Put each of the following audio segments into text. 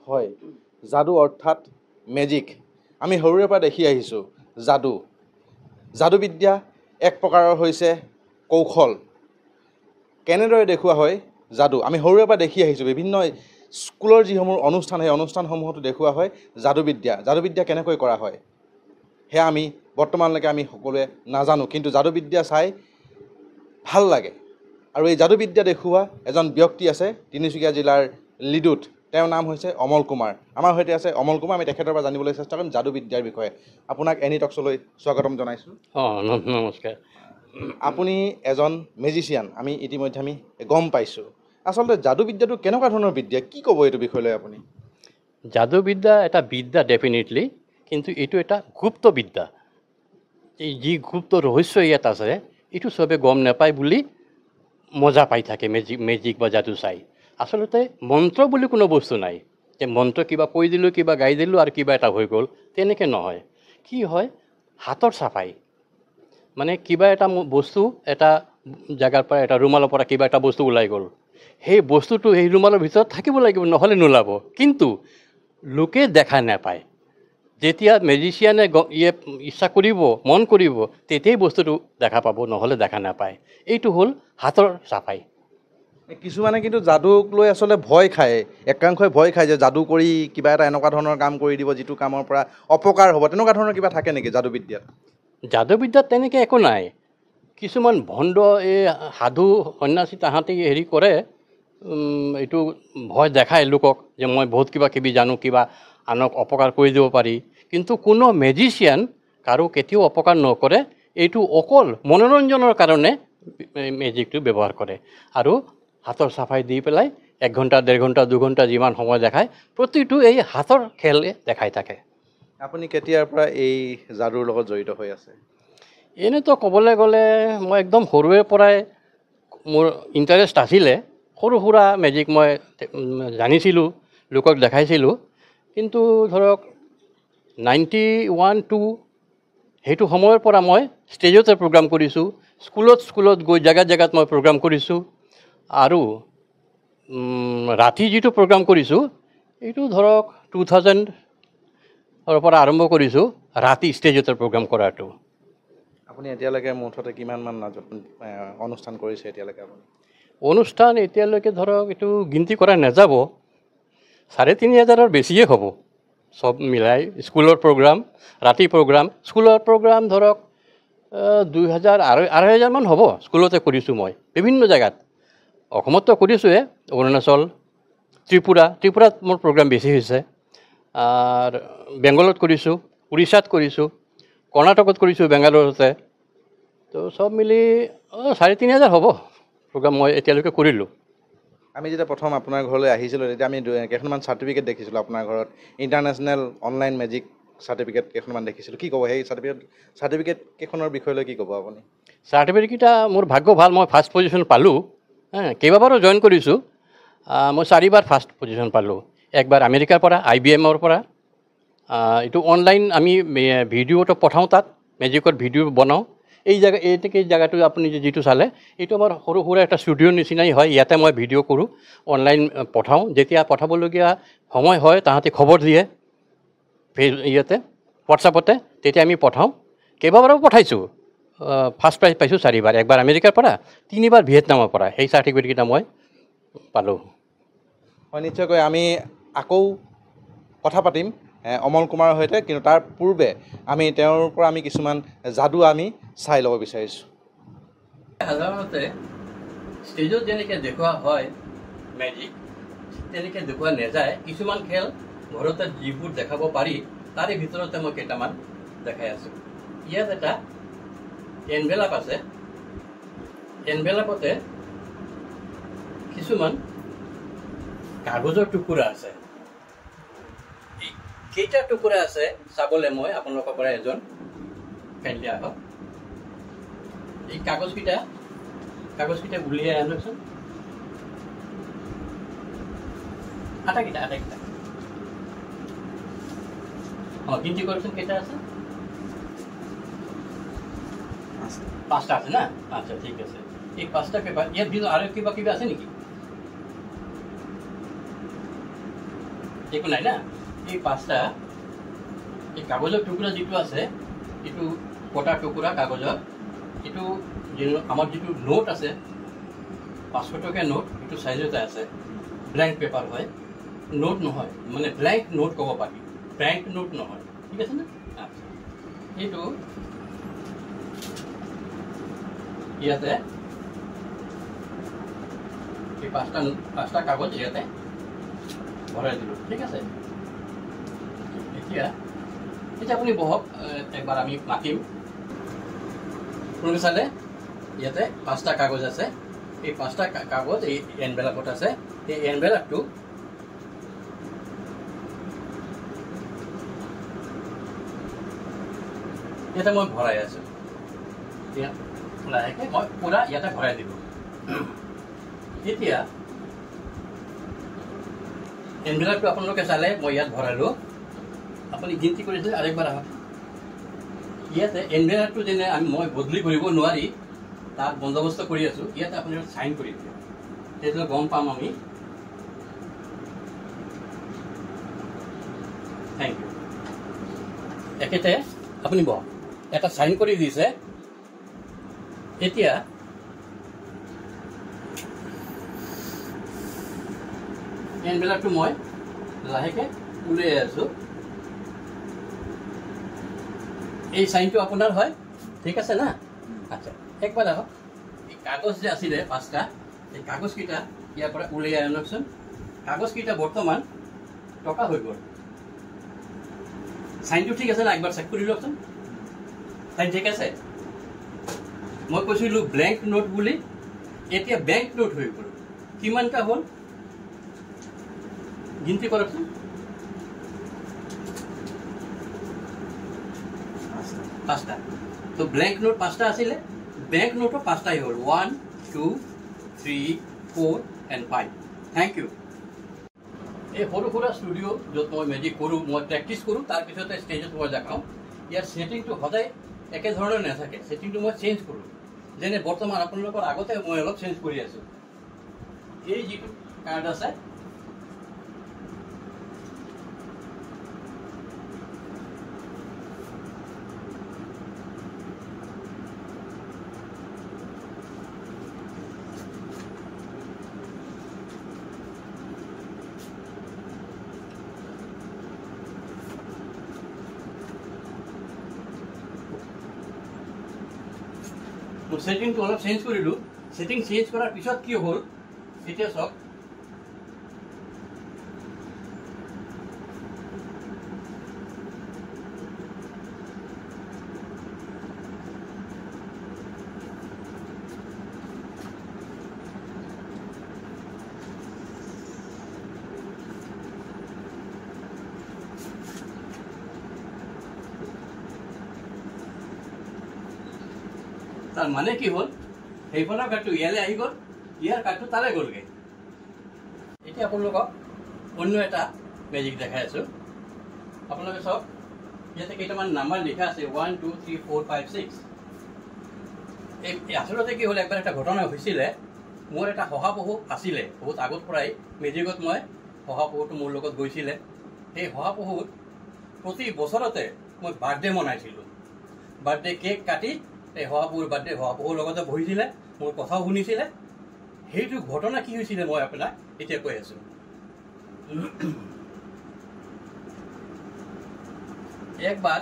হয় যাদু অৰ্থাৎ মেজিক আমি সৰুৰে পৰা দেখি আহিছোঁ যাদুবিদ্যা এক প্ৰকাৰৰ হৈছে কৌশল কেনেদৰে দেখুওৱা হয় যাদু আমি সৰুৰে পৰা দেখি আহিছোঁ বিভিন্ন স্কুলৰ যিসমূহ অনুষ্ঠান সেই অনুষ্ঠানসমূহতো দেখুওৱা হয় যাদুবিদ্যা কেনেকৈ কৰা হয় সেয়া আমি বৰ্তমানলৈকে আমি সকলোৱে নাজানো কিন্তু যাদুবিদ্যা চাই ভাল লাগে আৰু এই যাদুবিদ্যা দেখুওৱা এজন ব্যক্তি আছে তিনিচুকীয়া জিলাৰ লিডুত তেওঁৰ নাম হৈছে অমল কুমাৰ আমাৰ সৈতে আছে অমল কুমাৰ আমি তেখেতৰ পৰা জানিবলৈ চেষ্টা কৰিম যাদুবিদ্যাৰ বিষয়ে আপোনাক এনি টক্সলৈ স্বাগতম জনাইছোঁ নমস্কাৰ আপুনি এজন মেজিচিয়ান আমি ইতিমধ্যে আমি গম পাইছোঁ আচলতে যাদুবিদ্যাটো কেনেকুৱা ধৰণৰ বিদ্যা কি ক'ব এইটো বিষয়লৈ আপুনি যাদুবিদ্যা এটা বিদ্যা ডেফিনেটলি কিন্তু এইটো এটা গুপ্ত বিদ্যা এই যি গুপ্ত ৰহস্য ইয়াত আছে এইটো চবে গম নাপায় বুলি মজা পাই থাকে মেজিক বা যাদু চাই আচলতে মন্ত্ৰ বুলি কোনো বস্তু নাই যে মন্ত্ৰ কিবা কৈ দিলোঁ কিবা গাই দিলোঁ আৰু কিবা এটা হৈ গ'ল তেনেকৈ নহয় কি হয় হাতৰ চাফাই মানে কিবা এটা বস্তু এটা জেগাৰ পৰা এটা ৰুমালৰ পৰা কিবা এটা বস্তু ওলাই গ'ল সেই বস্তুটো সেই ৰুমালৰ ভিতৰত থাকিব লাগিব নহ'লে নোলাব কিন্তু লোকে দেখা নাপায় যেতিয়া মেজিচিয়ানে ইচ্ছা কৰিব মন কৰিব তেতিয়াই বস্তুটো দেখা পাব নহ'লে দেখা নাপায় এইটো হ'ল হাতৰ চাফাই কিছুমানে কিন্তু যাদুক লৈ আচলতে ভয় খায় একাংশই ভয় খায় যে যাদু কৰি কিবা এটা এনেকুৱা ধৰণৰ কাম কৰি দিব যিটো কামৰ পৰা অপকাৰ হ'ব তেনেকুৱা ধৰণৰ কিবা থাকে নেকি যাদুবিদ্যাত তেনেকৈ একো নাই কিছুমান ভণ্ড এই সাধু সন্যাসী তাহাঁতি হেৰি কৰে এইটো ভয় দেখায় লোকক যে মই বহুত কিবা কিবি জানো কিবা আনক অপকাৰ কৰি দিব পাৰি কিন্তু কোনো মেজিচিয়ান কাৰো কেতিয়াও অপকাৰ নকৰে এইটো অকল মনোৰঞ্জনৰ কাৰণে মেজিকটো ব্যৱহাৰ কৰে আৰু হাতৰ চাফাই দি পেলাই 1 ঘণ্টা 1.5 ঘণ্টা 2 ঘণ্টা যিমান সময় দেখায় প্ৰতিটো এই হাতৰ খেলে দেখাই থাকে আপুনি কেতিয়াৰ পৰা এই যাদুৰ লগত জড়িত হৈ আছে এনেতো ক'বলৈ গ'লে মই একদম সৰুৰে পৰাই মোৰ ইণ্টাৰেষ্ট আছিলে সৰু সুৰা মেজিক মই জানিছিলোঁ লোকক দেখাইছিলোঁ কিন্তু ধৰক 91-2 সেইটো সময়ৰ পৰা মই ষ্টেজতে প্ৰগ্ৰাম কৰিছোঁ স্কুলত গৈ জেগাত মই প্ৰগ্ৰাম কৰিছোঁ আৰু ৰাতি যিটো প্ৰগ্ৰাম কৰিছোঁ এইটো ধৰক 2000ৰ পৰা আৰম্ভ কৰিছোঁ ৰাতি ষ্টেজতে প্ৰগ্ৰাম কৰাটো আপুনি এতিয়ালৈকে মুঠতে কিমানমান অনুষ্ঠান কৰিছে এতিয়ালৈকে আপুনি অনুষ্ঠান এতিয়ালৈকে ধৰক এইটো গিনতি কৰা নাযাব 3500ৰ বেছিয়ে হ'ব সব মিলাই স্কুলৰ প্ৰগ্ৰাম ৰাতি প্ৰগ্ৰাম স্কুলৰ প্ৰগ্ৰাম ধৰক 2000-2500 মান হ'ব স্কুলতে কৰিছোঁ মই বিভিন্ন জেগাত অসমতো কৰিছোঁৱে অৰুণাচল ত্ৰিপুৰাত মোৰ প্ৰগ্ৰাম বেছি হৈছে আৰু বেংগলত কৰিছোঁ উৰিষ্যাত কৰিছোঁ কৰ্ণাটকত কৰিছোঁ বেংগালুৰুতে তো সব মিলি 3500 হ'ব প্ৰগ্ৰাম মই এতিয়ালৈকে কৰিলোঁ আমি যেতিয়া প্ৰথম আপোনাৰ ঘৰলৈ আহিছিলোঁ তেতিয়া আমি কেইখনমান চাৰ্টিফিকেট দেখিছিলোঁ আপোনাৰ ঘৰত ইণ্টাৰনেশ্যনেল অনলাইন মেজিক চাৰ্টিফিকেট কেইখনমান দেখিছিলোঁ কি ক'ব সেই চাৰ্টিফিকেট কেইখনৰ বিষয়লৈ কি ক'ব আপুনি চাৰ্টিফিকেটকেইটা মোৰ ভাগ্য ভাল মই ফাৰ্ষ্ট পজিশ্যন পালোঁ কেইবাবাৰো জইন কৰিছোঁ মই 4বাৰ ফাৰ্ষ্ট পজিশ্যন পালোঁ একবাৰ আমেৰিকাৰ পৰা IBMৰ পৰা এইটো অনলাইন আমি ভিডিঅ'টো পঠাওঁ তাত মেজিকৰ ভিডিঅ' বনাওঁ এই জেগাটো আপুনি যিটো চালে এইটো আমাৰ সৰু সুৰা এটা ষ্টুডিঅ'ৰ নিচিনাই হয় ইয়াতে মই ভিডিঅ' কৰোঁ অনলাইন পঠাওঁ যেতিয়া পঠাবলগীয়া সময় হয় তাহাঁতে খবৰ দিয়ে ইয়াতে হোৱাটছআপতে তেতিয়া আমি পঠাওঁ কেইবাবাৰো পঠাইছোঁ ফাৰ্ষ্ট প্ৰাইজ পাইছোঁ 4বাৰ একবাৰ আমেৰিকাৰ পৰা 3বাৰ ভিয়েটনামৰ পৰা সেই চাৰ্টিফিকেটকেইটা মই পালোঁ হয় নিশ্চয়কৈ আমি আকৌ কথা পাতিম অমল কুমাৰৰ সৈতে কিন্তু তাৰ পূৰ্বে আমি তেওঁৰ পৰা আমি কিছুমান যাদু আমি চাই ল'ব বিচাৰিছোঁ সাধাৰণতে ষ্টেজত যেনেকৈ দেখুওৱা হয় মেজিক তেনেকৈ দেখুওৱা নাযায় কিছুমান খেল ঘৰতে যিবোৰ দেখাব পাৰি তাৰে ভিতৰতে মই কেইটামান দেখাই আছোঁ ইয়াত এটা এনভেলাপ আছে এনভেলাপতে কিছুমান কাগজৰ টুকুৰা আছে কেইটা টুকুৰা আছে চাবলৈ মই আপোনালোকৰ পৰা এজন কাইলৈ আহক এই কাগজকেইটা উলিয়াই আনকচোন আটাকেইটা গিনতি কৰকচোন কেইটা আছে 5টা আছে না আচ্ছা ঠিক আছে এই 5টা পেপাৰ ইয়াত ভিতৰত আৰু কিবা আছে নেকি একো নাই না এই পাঁচটা এই কাগজৰ টুকুৰা যিটো আছে এইটো কটা টুকুৰা কাগজৰ এইটো আমাৰ যিটো নোট আছে 500 টকীয়া নোট এইটো সাইজতে আছে ব্ল্যাঙ্ক পেপাৰ হয় নোট নহয় মানে ব্ল্যাঙ্ক নোট ক'ব পাৰি ব্ল্যাঙ্ক নোট নহয় ঠিক আছে না এইটো ইয়াতে এই পাঁচটা কাগজ ইয়াতে ভৰাই দিলোঁ ঠিক আছে এতিয়া আপুনি বহক একবাৰ আমি মাতিম আপোনালোকে চালে ইয়াতে 5টা কাগজ আছে এই 5টা কাগজ এই এনভেলাপত আছে এই এনভেলাপটো ইয়াতে মই ভৰাই আছোঁ লাহেকে মই পুৰা ইয়াতে ভৰাই দিলোঁ এতিয়া এনভেলাপটো আপোনালোকে চালে মই ইয়াত ভৰালোঁ আপুনি গিনতি কৰিছে আৰেকবাৰ আহক ইয়াতে এনভেলাপটো যেনে মই বদলি কৰিব নোৱাৰি তাৰ বন্দোবস্ত কৰি আছো ইয়াতে আপুনি সাইন কৰি দিয়ে তেতিয়া গম পাম আমি থ্যাংক ইউ একেতে আপুনি বহ এটা সাইন কৰি দিছে এতিয়া এনভেলাপটো মই লাহেকে উলিয়াই আছো এই সাইনটো আপোনাৰ হয় ঠিক আছে না আচ্ছা একবাৰ আহক এই কাগজ যে আছিলে 5টা এই কাগজকেইটা ইয়াৰ পৰা উলিয়াই আনকচোন কাগজকেইটা বৰ্তমান টকা হৈ গ'ল সাইনটো ঠিক আছে না একবাৰ চেক কৰি লওকচোন সাইন ঠিক আছে মই কৈছিলোঁ ব্ল্যাঙ্ক নোট বুলি এতিয়া ব্যাঙ্ক নোট হৈ গ'ল কিমানটা হ'ল গিনতি কৰকচোন পাঁচটা তো ব্ল্যাঙ্ক নোট 5টা আছিলে ব্যাঙ্ক নোটও 5টাই হ'ল 1 2 3 4 and 5 থ্যাংক ইউ এই সৰু সৰু ষ্টুডিঅ য'ত মই মেজিক কৰোঁ মই প্ৰেক্টিছ কৰোঁ তাৰ পিছতে ষ্টেজত মই দেখাওঁ ইয়াৰ ছেটিংটো সদায় একে ধৰণৰ নাথাকে ছেটিংটো মই চেঞ্জ কৰোঁ যেনে বৰ্তমান আপোনালোকৰ আগতে মই অলপ চেঞ্জ কৰি আছোঁ এই যিটো কাৰ্ড আছে সেটিংটো অলপ চেঞ্জ কৰিলোঁ সেটিং চেঞ্জ কৰাৰ পিছত কি হ'ল এতিয়া চাওক তাৰ মানে কি হল সেইফালৰ কাৰ্ডটো ইয়ালৈ আহি গ'ল ইয়াৰ কাৰ্ডটো তালৈ গ'লগৈ এতিয়া আপোনালোকক অন্য এটা মেজিক দেখাই আছোঁ আপোনালোকে চাওক ইয়াতে কেইটামান নাম্বাৰ লিখা আছে 1 2 3 4 5 6 এই আচলতে কি হ'ল একবাৰ এটা ঘটনা হৈছিলে মোৰ এটা শহাপহু আছিলে বহুত আগত পৰাই মেজিকত মই শহাপহুটো মোৰ লগত গৈছিলে সেই শহাপহুত প্ৰতি বছৰতে মই বাৰ্থডে মনাইছিলোঁ বাৰ্থডে কেক কাটি এই শহাপহুৰ বাৰ্থডে শহাপহুৰ লগতে বহিছিলে মোৰ কথাও শুনিছিলে সেইটো ঘটনা কি হৈছিলে মই আপোনাক এতিয়া কৈ আছোঁ একবাৰ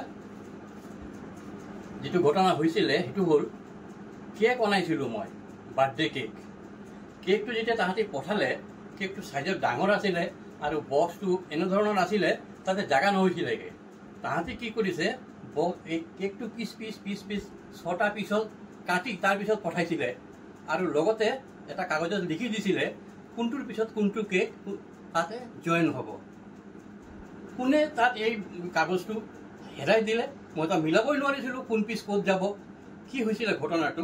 যিটো ঘটনা হৈছিলে সেইটো হ'ল কেক বনাইছিলোঁ মই বাৰ্থডে কেকটো যেতিয়া তাহাঁতি পঠালে কেকটো সাইজত ডাঙৰ আছিলে আৰু বক্সটো এনেধৰণৰ আছিলে তাতে জাগা নহৈছিলেগৈ তাহাঁতি কি কৰিছে এই কেকটো পিচ 6টা পিছত কাটি তাৰ পিছত পঠাইছিলে আৰু লগতে এটা কাগজত লিখি দিছিলে কোনটোৰ পিছত কোনটো কেক তাতে জয়েন হ'ব কোনে তাত এই কাগজটো হেৰাই দিলে মই তো মিলাবই নোৱাৰিছিলোঁ কোন পিচ ক'ত যাব কি হৈছিলে ঘটনাটো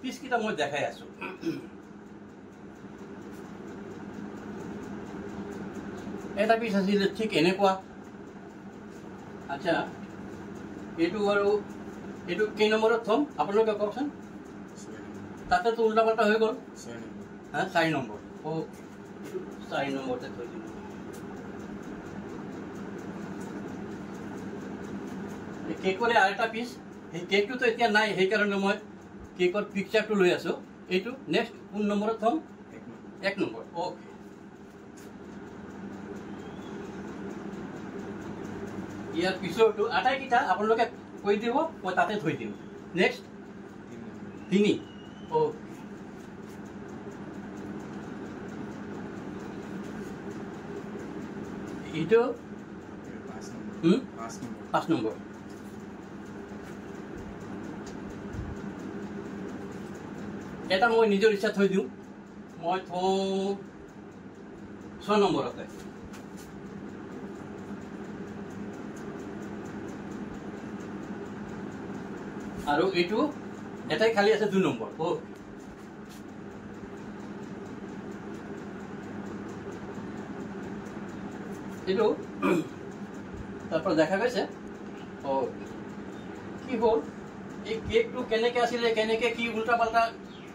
পিচকেইটা মই দেখাই আছোঁ এটা পিচ আছিলে ঠিক এনেকুৱা আচ্ছা এইটো আৰু এইটো কেই নম্বৰত থ'ম আপোনালোকে কওকচোন তাতেতো উল্টা পাল্টা হৈ গ'ল হা 4 নম্বৰ 4 নম্বৰতে থৈ দিলোঁ কেকৰে আৰু এটা পিচ সেই কেকটোতো এতিয়া নাই সেইকাৰণে মই কেকৰ পিকচাৰটো লৈ আছোঁ এইটো নেক্সট কোন নম্বৰত থ'ম 1 নম্বৰ অ'কে ইয়াৰ পিছৰটো আটাইকেইটা আপোনালোকে কৈ দিব মই তাতে থৈ দিম নেক্সট 3 অ'কে এইটো 5 নম্বৰ এটা মই নিজৰ ইচ্ছা থৈ দিওঁ মই থওঁ 6 নম্বৰতে আৰু এইটো এটাই খালি আছে 2 নম্বৰ এইটো তারপর দেখা গেছে ও কি হল এই কেকটো কেনেকে আছিলে কেনেকে কি উল্টা পাল্টা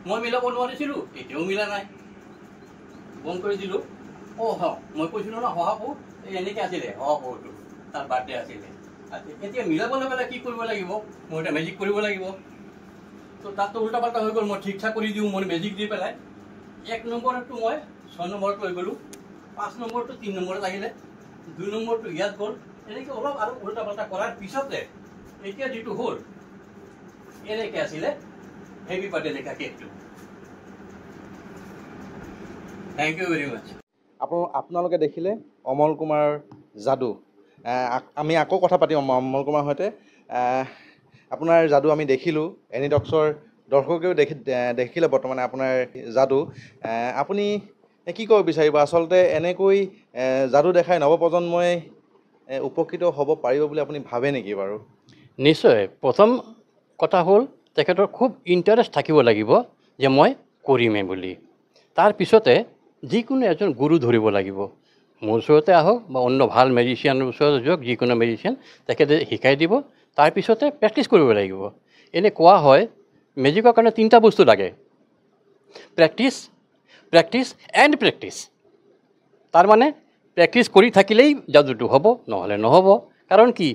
মই মিলাব নোৱাৰিছিলো এতিয়াও মিলা নাই বন্ধ কৰি দিলো ও হ মই কৈছিলো না হহাপু এনেকে আছিলে হহাপুটো তাৰ বাৰ্থডে আছিলে এতিয়া মিলাবলৈ গ'লে কি কৰিব লাগিব মই এটা মেজিক কৰিব লাগিব তো তাত উল্টা পাল্টা হৈ গ'ল মই ঠিক ঠাক কৰি দিওঁ মই মেজিক দি পেলাই 1 নম্বৰটো মই 6 নম্বৰত লৈ গ'লো 5 নম্বৰটো 3 নম্বৰত আহিলে 2 নম্বৰটো ইয়াত গ'ল এনেকৈ অলপ আৰু উল্টা পাল্টা কৰাৰ পিছতে এতিয়া যেটো হ'ল এনেকৈ আছিলে হেভি বাৰ্থডে লেখা কেকটো থ্যাংক ইউ ভেৰি মাছ আপোনালোকে দেখিলে অমল কুমাৰ যাদু আমি আকৌ কথা পাতিম অমল কুমাৰ সৈতে আপোনাৰ যাদু আমি দেখিলোঁ এনিটক্সৰ দৰ্শকেও দেখিলে বৰ্তমানে আপোনাৰ যাদু আপুনি কি ক'ব বিচাৰিব আচলতে এনেকৈ যাদু দেখাই নৱপ্ৰজন্মই উপকৃত হ'ব পাৰিব বুলি আপুনি ভাবে নেকি বাৰু নিশ্চয় প্ৰথম কথা হ'ল তেখেতৰ খুব ইণ্টাৰেষ্ট থাকিব লাগিব যে মই কৰিমে বুলি তাৰ পিছতে যিকোনো এজন গুৰু ধৰিব লাগিব মোৰ ওচৰতে আহক বা অন্য ভাল মেজিচিয়ানৰ ওচৰত যাওক যিকোনো মেজিচিয়ান তেখেতে শিকাই দিব তাৰ পিছতে প্ৰেক্টিছ কৰিব লাগিব এনে কোৱা হয় মেজিকৰ কাৰণে 3টা বস্তু লাগে প্ৰেক্টিছ এণ্ড প্ৰেক্টিছ তাৰ মানে প্ৰেক্টিছ কৰি থাকিলেই যাদুটো হ'ব নহ'লে নহ'ব কাৰণ কি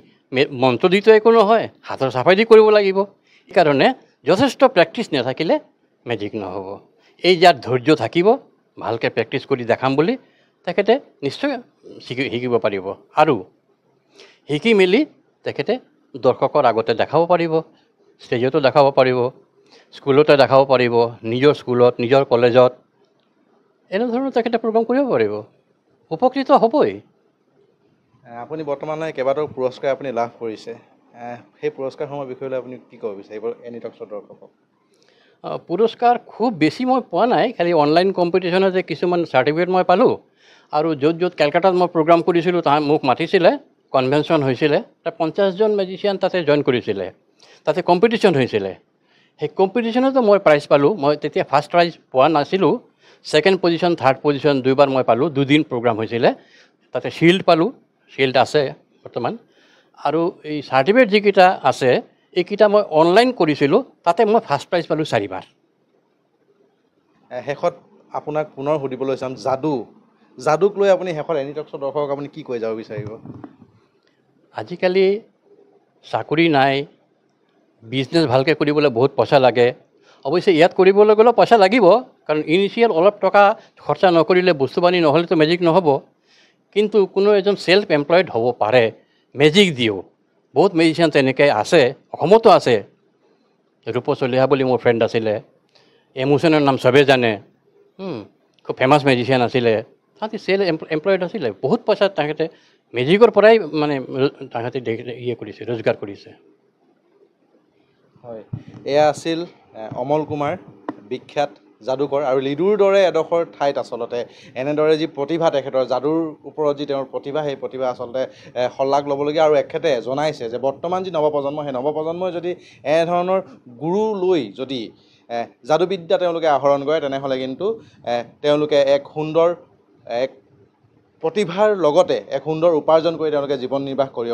মন্ত্ৰ দিতো একো নহয় হাতৰ চাফাই দি কৰিব লাগিব সেইকাৰণে যথেষ্ট প্ৰেক্টিছ নাথাকিলে মেজিক নহ'ব এই যাৰ ধৈৰ্য থাকিব ভালকৈ প্ৰেক্টিছ কৰি দেখাম বুলি তেখেতে নিশ্চয় শিকিব পাৰিব আৰু শিকি মেলি তেখেতে দৰ্শকৰ আগতে দেখাব পাৰিব ষ্টেজতো দেখাব পাৰিব স্কুলতে দেখাব পাৰিব নিজৰ স্কুলত নিজৰ কলেজত এনেধৰণৰ তেখেতে প্ৰগ্ৰাম কৰিব পাৰিব উপকৃত হ'বই আপুনি বৰ্তমানে কেইবাটাও পুৰস্কাৰ আপুনি লাভ কৰিছে সেই পুৰস্কাৰসমূহৰ বিষয়ে লৈ আপুনি কি ক'ব বিচাৰিব এনিটক্সৰ দৰ্শকক পুৰস্কাৰ খুব বেছি মই পোৱা নাই খালি অনলাইন কম্পিটিশ্যনতে কিছুমান চাৰ্টিফিকেট মই পালোঁ আৰু য'ত য'ত কেলকাতাত মই প্ৰগ্ৰাম কৰিছিলোঁ তাত মোক মাতিছিলে কনভেনশ্যন হৈছিলে তাত 50জন মেজিচিয়ান তাতে জইন কৰিছিলে তাতে কম্পিটিশ্যন হৈছিলে সেই কম্পিটিশ্যনতো মই প্ৰাইজ পালোঁ মই তেতিয়া ফাৰ্ষ্ট প্ৰাইজ পোৱা নাছিলোঁ ছেকেণ্ড পজিশ্যন থাৰ্ড পজিশ্যন 2বাৰ মই পালোঁ 2 দিন প্ৰগ্ৰাম হৈছিলে তাতে শিল্ড পালোঁ শিল্ড আছে বৰ্তমান আৰু এই চাৰ্টিফিকেট যিকেইটা আছে এইকেইটা মই অনলাইন কৰিছিলোঁ তাতে মই ফাৰ্ষ্ট প্ৰাইজ পালোঁ 4বাৰ শেষত আপোনাক পুনৰ সুধিবলৈ চাম যাদুক লৈ আপুনি শেষত এনিটক্সৰ দৰ্শকক আপুনি কি কৈ যাব বিচাৰিব আজিকালি চাকৰি নাই বিজনেছ ভালকৈ কৰিবলৈ বহুত পইচা লাগে অৱশ্যে ইয়াত কৰিবলৈ গ'লেও পইচা লাগিব কাৰণ ইনিচিয়েল অলপ টকা খৰচা নকৰিলে বস্তু বানি নহ'লেতো মেজিক নহ'ব কিন্তু কোনো এজন ছেল্ফ এমপ্লয়েড হ'ব পাৰে মেজিক দিও বহুত মেজিচিয়ান তেনেকৈ আছে অসমতো আছে ৰূপ চলিহা বুলি মোৰ ফ্ৰেণ্ড আছিলে এমোচনৰ নাম চবেই জানে খুব ফেমাছ মেজিচিয়ান আছিলে তাহাঁতি এমপ্লয়েড আছিলে বহুত পইচা তেখেতে মেজিকৰ পৰাই মানে তাহাঁতে কৰিছে ৰোজগাৰ কৰিছে হয় এয়া আছিল অমল কুমাৰ বিখ্যাত যাদুকৰ আৰু লিডুৰ দৰে এডোখৰ ঠাইত আচলতে এনেদৰে যি প্ৰতিভা তেখেতৰ যাদুৰ ওপৰত যি তেওঁৰ প্ৰতিভা সেই প্ৰতিভা আচলতে শলাগ ল'বলগীয়া আৰু এখেতে জনাইছে যে বৰ্তমান যি নৱপ্ৰজন্ম সেই নৱপ্ৰজন্মই যদি এনেধৰণৰ গুৰু লৈ যদি যাদুবিদ্যা তেওঁলোকে আহৰণ কৰে তেনেহ'লে কিন্তু তেওঁলোকে এক সুন্দৰ এক প্ৰতিভাৰ লগতে এক সুন্দৰ উপাৰ্জন কৰি তেওঁলোকে জীৱন নিৰ্বাহ কৰিব